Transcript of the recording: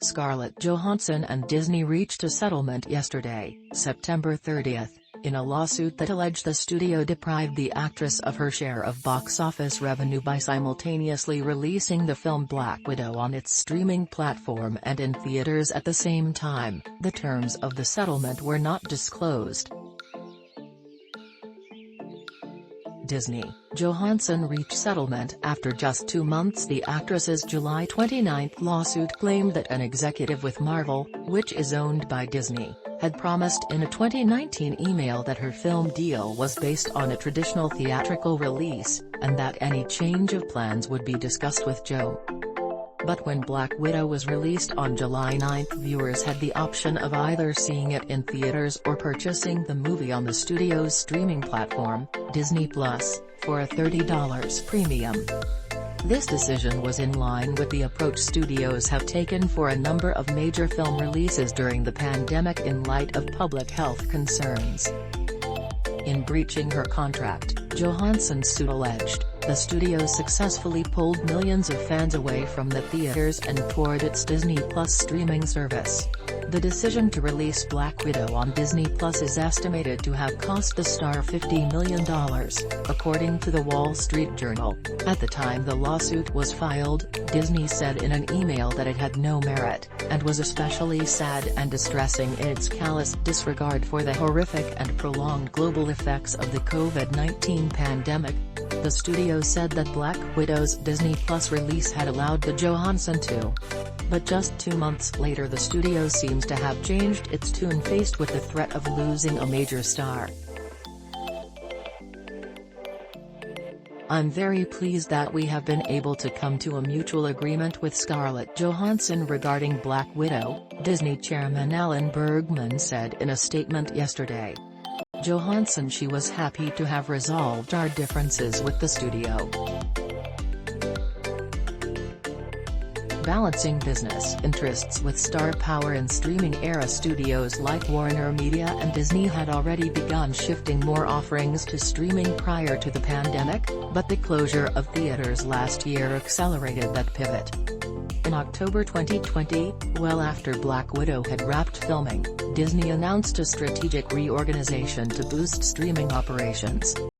Scarlett Johansson and Disney reached a settlement yesterday, September 30, in a lawsuit that alleged the studio deprived the actress of her share of box office revenue by simultaneously releasing the film Black Widow on its streaming platform and in theaters at the same time. The terms of the settlement were not disclosed. Disney, Johansson reached settlement after just 2 months. The actress's July 29 lawsuit claimed that an executive with Marvel, which is owned by Disney, had promised in a 2019 email that her film deal was based on a traditional theatrical release, and that any change of plans would be discussed with Jo. But when Black Widow was released on July 9, viewers had the option of either seeing it in theaters or purchasing the movie on the studio's streaming platform, Disney+, for a $30 premium. This decision was in line with the approach studios have taken for a number of major film releases during the pandemic in light of public health concerns. In breaching her contract, Johansson's suit alleged, the studio successfully pulled millions of fans away from the theaters and toward its Disney+ streaming service. The decision to release Black Widow on Disney+ is estimated to have cost the star $50 million, according to the Wall Street Journal. At the time the lawsuit was filed, Disney said in an email that it had no merit, and was especially sad and distressing in its callous disregard for the horrific and prolonged global effects of the COVID-19 pandemic. The studio said that Black Widow's Disney+ release had allowed the Johansson to. But just 2 months later the studio seems to have changed its tune faced with the threat of losing a major star. "I'm very pleased that we have been able to come to a mutual agreement with Scarlett Johansson regarding Black Widow," Disney chairman Alan Bergman said in a statement yesterday. Johansson "She was happy to have resolved our differences with the studio. Balancing business interests with star power in streaming era." Studios like Warner Media and Disney had already begun shifting more offerings to streaming prior to the pandemic, but the closure of theaters last year accelerated that pivot. In October 2020, well after Black Widow had wrapped filming, Disney announced a strategic reorganization to boost streaming operations.